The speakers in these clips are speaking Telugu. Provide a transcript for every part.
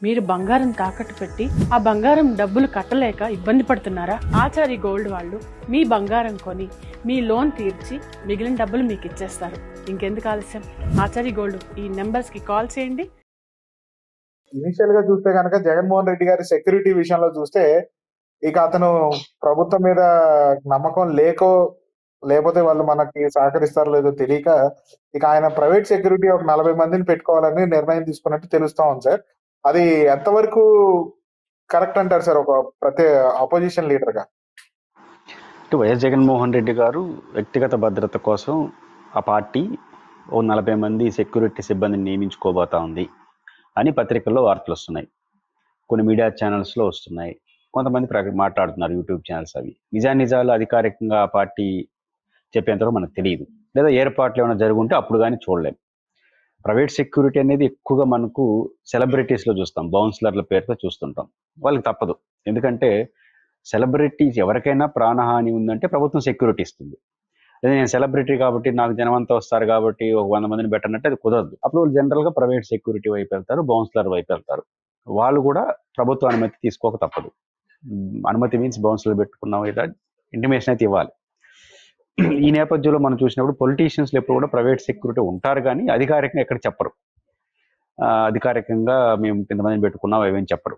మీరు బంగారం తాకట్టు పెట్టి ఆ బంగారం డబ్బులు కట్టలేక ఇబ్బంది పడుతున్నారా? ఆచారి గోల్డ్ వాళ్ళు మీ బంగారం కొని మీ లోన్ తీర్చి మిగిలిన డబ్బులు మీకు ఇచ్చేస్తారు. ఇంకెందుకు ఆలస్యం? ఆచారి గోల్డ్ ఈ నెంబర్స్ కి కాల్ చేయండి. ఇనిషియల్ గా చూస్తే కనుక జగన్మోహన్ రెడ్డి గారి సెక్యూరిటీ విషయంలో చూస్తే ఇక అతను ప్రభుత్వం మీద నమ్మకం లేకపోతే వాళ్ళు మనకి సహకరిస్తారో లేదో తెలియక ఇక ఆయన ప్రైవేట్ సెక్యూరిటీ ఒక 40 మందిని పెట్టుకోవాలని నిర్ణయం తీసుకున్నట్టు తెలుస్తా ఉంది సార్. అది ఎంతవరకు కరెక్ట్ అంటారు సార్ ఒక అపోజిషన్ లీడర్ గా? వైఎస్ జగన్మోహన్ రెడ్డి గారు వ్యక్తిగత భద్రత కోసం ఆ పార్టీ ఓ 40 మంది సెక్యూరిటీ సిబ్బందిని నియమించుకోబోతా ఉంది అని పత్రికల్లో వార్తలు వస్తున్నాయి, కొన్ని మీడియా ఛానల్స్లో వస్తున్నాయి, కొంతమంది మాట్లాడుతున్నారు యూట్యూబ్ ఛానల్స్. అవి నిజాలు అధికారికంగా ఆ పార్టీ చెప్పేంతవరకు మనకు తెలియదు, లేదా ఏర్పాట్లు ఏమైనా జరుగుంటే అప్పుడు కానీ చూడలేము. ప్రైవేట్ సెక్యూరిటీ అనేది ఎక్కువగా మనకు సెలబ్రిటీస్లో చూస్తాం, బౌన్సలర్ల పేరుతో చూస్తుంటాం. వాళ్ళకి తప్పదు, ఎందుకంటే సెలబ్రిటీస్ ఎవరికైనా ప్రాణహాని ఉందంటే ప్రభుత్వం సెక్యూరిటీ ఇస్తుంది. లేదా నేను సెలబ్రిటీ కాబట్టి నాకు జనమంతా వస్తారు కాబట్టి ఒక 100 మందిని పెట్టనంటే అది కుదరదు. అప్పుడు వాళ్ళు జనరల్గా ప్రైవేట్ సెక్యూరిటీ వైపు వెళ్తారు, బౌన్సలర్ వైపు వెళ్తారు. వాళ్ళు కూడా ప్రభుత్వ అనుమతి తీసుకోక తప్పదు. అనుమతి మీన్స్ బౌన్సలర్ పెట్టుకున్నాం లేదా ఇంటిమేషన్ అయితే ఇవ్వాలి. ఈ నేపథ్యంలో మనం చూసినప్పుడు పొలిటీషియన్స్లో ఎప్పుడు కూడా ప్రైవేట్ సెక్యూరిటీ ఉంటారు, కానీ అధికారికంగా ఎక్కడ చెప్పరు. అధికారికంగా మేము ఇంతమందిని పెట్టుకున్నాం అవేం చెప్పరు.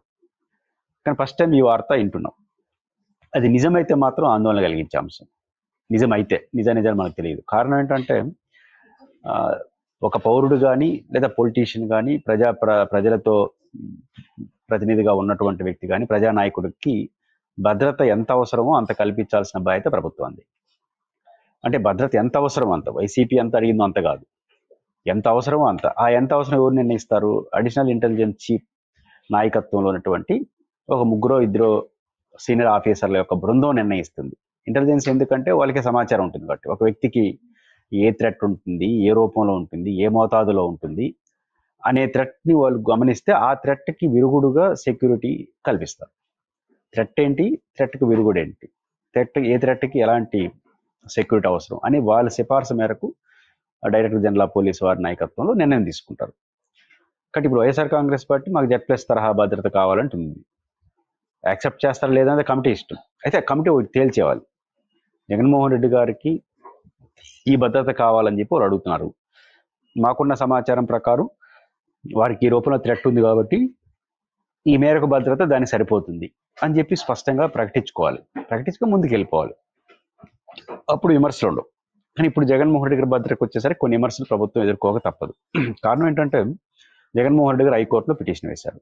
కానీ ఫస్ట్ టైం ఈ వార్త వింటున్నాం. అది నిజమైతే మాత్రం ఆందోళన కలిగించే అంశం. నిజాలు మనకు తెలియదు. కారణం ఏంటంటే ఒక పౌరుడు కానీ లేదా పొలిటీషియన్ కానీ ప్రజలతో ప్రతినిధిగా ఉన్నటువంటి వ్యక్తి కానీ ప్రజానాయకుడికి భద్రత ఎంత అవసరమో అంత కల్పించాల్సిన బాధ్యత ప్రభుత్వాన్ని. అంటే భద్రత ఎంత అవసరమో అంత, వైసీపీ ఎంత అడిగిందో అంత కాదు, ఎంత అవసరమో అంత. ఆ ఎంత అవసరం ఎవరు నిర్ణయిస్తారు? అడిషనల్ ఇంటెలిజెన్స్ చీఫ్ నాయకత్వంలో ఉన్నటువంటి ఒక 3-2 సీనియర్ ఆఫీసర్ల యొక్క బృందం నిర్ణయిస్తుంది. ఇంటెలిజెన్స్ ఎందుకంటే వాళ్ళకి సమాచారం ఉంటుంది కాబట్టి, ఒక వ్యక్తికి ఏ థ్రెట్ ఉంటుంది, ఏ రూపంలో ఉంటుంది, ఏ మోతాదులో ఉంటుంది అనే థ్రెట్ని వాళ్ళు గమనిస్తే ఆ థ్రెట్కి విరుగుడుగా సెక్యూరిటీ కల్పిస్తారు. థ్రెట్ ఏంటి, థ్రెట్కి విరుగుడు ఏంటి, ఏ థ్రెట్కి ఎలాంటి సెక్యూరిటీ అవసరం అని వాళ్ళ సిఫార్సు మేరకు డైరెక్టర్ జనరల్ ఆఫ్ పోలీస్ వారి నాయకత్వంలో నిర్ణయం తీసుకుంటారు. కాబట్టి ఇప్పుడు వైఎస్ఆర్ కాంగ్రెస్ పార్టీ మాకు Z+ తరహా భద్రత కావాలంటుంది. యాక్సెప్ట్ చేస్తారా లేదంటే కమిటీ ఇష్టం. అయితే కమిటీ ఒకటి తేల్చేవాలి, జగన్మోహన్ రెడ్డి గారికి ఈ భద్రత కావాలని చెప్పి వాళ్ళు అడుగుతున్నారు. మాకున్న సమాచారం ప్రకారం వారికి ఈ రూపంలో థ్రెట్ ఉంది కాబట్టి ఈ మేరకు భద్రత దానికి సరిపోతుంది అని చెప్పి స్పష్టంగా ప్రకటించుకొని ముందుకు వెళ్ళిపోవాలి. అప్పుడు విమర్శలు ఉండవు. కానీ ఇప్పుడు జగన్మోహన్ రెడ్డి గారి భద్రతకు వచ్చేసరికి కొన్ని విమర్శలు ప్రభుత్వం ఎదుర్కోక తప్పదు. కారణం ఏంటంటే జగన్మోహన్ రెడ్డి గారు హైకోర్టులో పిటిషన్ వేశారు,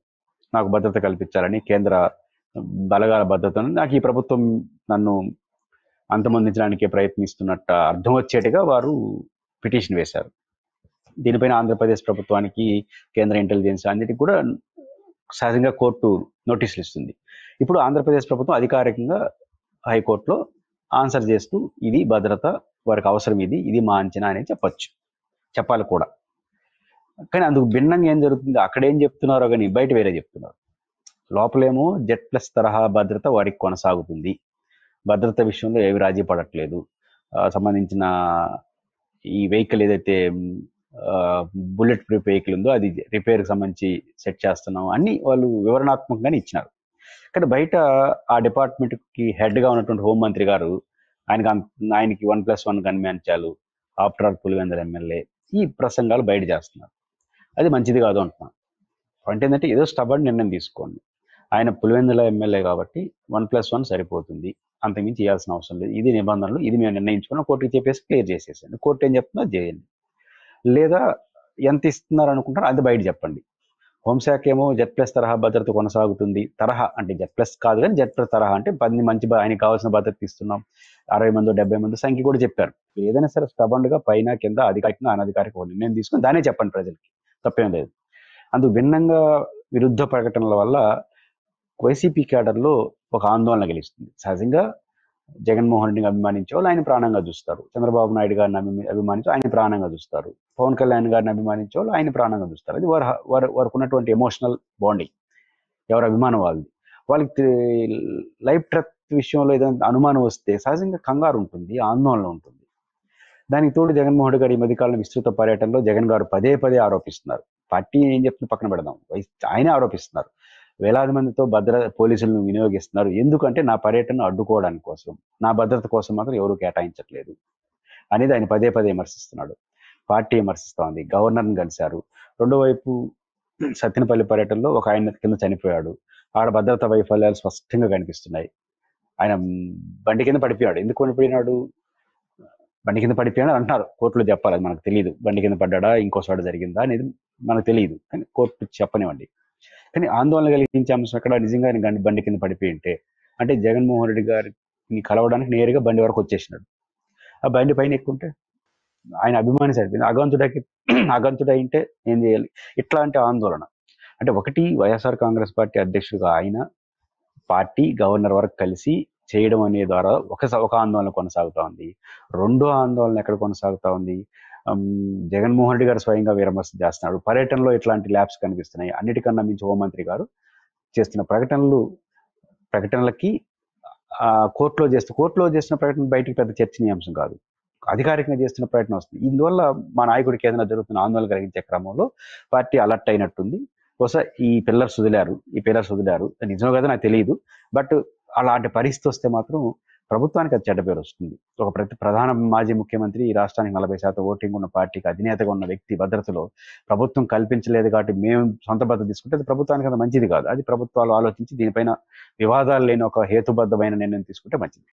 నాకు భద్రత కల్పించాలని, కేంద్ర బలగాల భద్రతను నాకు ఈ ప్రభుత్వం నన్ను అంతమొందించడానికి ప్రయత్నిస్తున్నట్టు అర్థం వచ్చేట్టుగా వారు పిటిషన్ వేశారు. దీనిపైన ఆంధ్రప్రదేశ్ ప్రభుత్వానికి, కేంద్ర ఇంటెలిజెన్స్ అన్నిటికీ కూడా సహజంగా కోర్టు నోటీసులు ఇస్తుంది. ఇప్పుడు ఆంధ్రప్రదేశ్ ప్రభుత్వం అధికారికంగా హైకోర్టులో ఆన్సర్ చేస్తూ ఇది భద్రత వారికి అవసరం, ఇది మా అంచనా అనేది చెప్పాలి కూడా. కానీ అందుకు భిన్నంగా ఏం జరుగుతుంది, అక్కడ ఏం చెప్తున్నారో కానీ బయట వేరే చెప్తున్నారు. లోపలేమో Z+ తరహా భద్రత వారికి కొనసాగుతుంది, భద్రత విషయంలో ఏవి రాజీ పడట్లేదు, సంబంధించిన ఈ వెహికల్ ఏదైతే బుల్లెట్ ప్రూఫ్ వెహికల్ ఉందో అది రిపేర్కి సంబంధించి సెట్ చేస్తున్నాం అన్ని వాళ్ళు వివరణాత్మకంగానే ఇచ్చినారు. కానీ బయట ఆ డిపార్ట్మెంట్కి హెడ్గా ఉన్నటువంటి హోంమంత్రి గారు ఆయనకి 1+1 గన్మ్యాన్చాలు, ఆఫ్టర్ ఆల్ పులివెందుల ఎమ్మెల్యే, ఈ ప్రసంగాలు బయట చేస్తున్నారు. అది మంచిది కాదు అంటున్నాను. అంటే ఏంటంటే ఏదో స్టబర్న్ నిర్ణయం తీసుకోండి. ఆయన పులివెందుల ఎమ్మెల్యే కాబట్టి 1+1 సరిపోతుంది, అంతకుమించి చేయాల్సిన అవసరం లేదు, ఇది నిబంధనలు, ఇది మేము నిర్ణయించుకున్న కోర్టుకి చెప్పేసి క్లియర్ చేసేసండి. కోర్టు ఏం చెప్తుందో చేయండి, లేదా ఎంత ఇస్తున్నారు అనుకుంటారో అది బయట చెప్పండి. హోంశాఖ ఏమో Z+ తరహా భద్రత కొనసాగుతుంది, తరహా అంటే Z+ కాదు కానీ Z+ తరహా అంటే 10 మంచి ఆయనకి కావాల్సిన భద్రత ఇస్తున్నాం, 60 మంది 70 మంది సంఖ్య కూడా చెప్పారు. ఏదైనా సరే స్టబర్న్గా పైన కింద అధికారికంగా అనధికారిక నిర్ణయం తీసుకుని దానే చెప్పండి ప్రజలకి, తప్పేం లేదు. అందుకు భిన్నంగా విరుద్ధ ప్రకటనల వల్ల వైసీపీ క్యాడర్లో ఒక ఆందోళన గెలుస్తుంది. సహజంగా జగన్మోహన్ రెడ్డిని అభిమానించే వాళ్ళు ఆయన ప్రాణంగా చూస్తారు, చంద్రబాబు నాయుడు గారిని అభిమానించే ఆయన ప్రాణంగా చూస్తారు, పవన్ కళ్యాణ్ గారిని అభిమానించే వాళ్ళు ఆయన ప్రాణంగా చూస్తారు. అది వారికి ఉన్నటువంటి ఎమోషనల్ బాండింగ్, ఎవరి అభిమానం వాళ్ళకి లైఫ్ ట్రక్ విషయంలో ఏదైనా అనుమానం వస్తే సహజంగా కంగారు ఉంటుంది, ఆందోళన ఉంటుంది. దానికి తోడు జగన్మోహన్ రెడ్డి గారు ఈ మధ్యకాలంలో విస్తృత పర్యటనలో జగన్ గారు పదే ఆరోపిస్తున్నారు, పార్టీ ఏం చెప్తుంది పక్కన పెడదాం, ఆయనే ఆరోపిస్తున్నారు. వేలాది మందితో పోలీసులను వినియోగిస్తున్నారు, ఎందుకంటే నా పర్యటనను అడ్డుకోవడానికి కోసం, నా భద్రత కోసం మాత్రం ఎవరు కేటాయించట్లేదు అనేది ఆయన పదే పదే విమర్శిస్తున్నాడు. పార్టీ విమర్శిస్తూ ఉంది. గవర్నర్ని కలిశారు. రెండో వైపు సత్తెనపల్లి పర్యటనలో ఒక ఆయన కింద చనిపోయాడు. ఆడ భద్రతా వైఫల్యాలు స్పష్టంగా కనిపిస్తున్నాయి. ఆయన బండి కింద పడిపోయాడు. ఎందుకు పడిపోయినాడు? బండి కింద పడిపోయాడు అంటారు, కోర్టులో చెప్పాలి, అది మనకు తెలియదు. బండి కింద పడ్డా ఇంకోసారి జరిగిందా అనేది మనకు తెలియదు, కానీ కోర్టు చెప్పనివ్వండి. కానీ ఆందోళన కలిగించే అంశం అక్కడ నిజంగా ఆయన బండి కింద పడిపోయి ఉంటే, అంటే జగన్మోహన్ రెడ్డి గారిని కలవడానికి నేరుగా బండి వరకు వచ్చేసినాడు. ఆ బండి పైన ఎక్కుంటే ఆయన అభిమాని సరిపోయింది, అగంతుడైంటే ఏం చేయాలి? ఇట్లాంటి ఆందోళన అంటే ఒకటి వైఎస్ఆర్ కాంగ్రెస్ పార్టీ అధ్యక్షుడిగా ఆయన పార్టీ గవర్నర్ వరకు కలిసి చేయడం అనే ద్వారా ఒక ఆందోళన కొనసాగుతా ఉంది. రెండో ఆందోళన ఎక్కడ కొనసాగుతా ఉంది? జగన్మోహన్ రెడ్డి గారు స్వయంగా విమర్శ చేస్తున్నాడు. పర్యటనలో ఇట్లాంటి ల్యాబ్స్ కనిపిస్తున్నాయి. అన్నిటికన్నా మించి హోంమంత్రి గారు చేస్తున్న ప్రకటనలకి కోర్టులో చేస్తున్న ప్రకటన బయటికి పెద్ద చర్చనీయాంశం కాదు, అధికారికంగా చేస్తున్న ప్రకటన వస్తుంది. ఇందువల్ల మా నాయకుడికి ఏదైనా జరుగుతున్న ఆందోళన కలిగించే క్రమంలో పార్టీ అలర్ట్ అయినట్టుంది. బహుశా ఈ పిల్లర్స్ వదిలారు, నిజం కదా నాకు తెలియదు. బట్ అలాంటి పరిస్థితి వస్తే మాత్రం ప్రభుత్వానికి అది చెడ్డ పేరు వస్తుంది. ఒక ప్రధాన మాజీ ముఖ్యమంత్రి, ఈ రాష్ట్రానికి 40% ఓటింగ్ ఉన్న పార్టీకి అధినేతగా ఉన్న వ్యక్తి భద్రతలో ప్రభుత్వం కల్పించలేదు కాబట్టి మేము సొంత భద్రత తీసుకుంటే అది ప్రభుత్వానికి అంత మంచిది కాదు. అది ప్రభుత్వాలు ఆలోచించి దీనిపైన వివాదాలు లేని ఒక హేతుబద్ధమైన నిర్ణయం తీసుకుంటే మంచిది.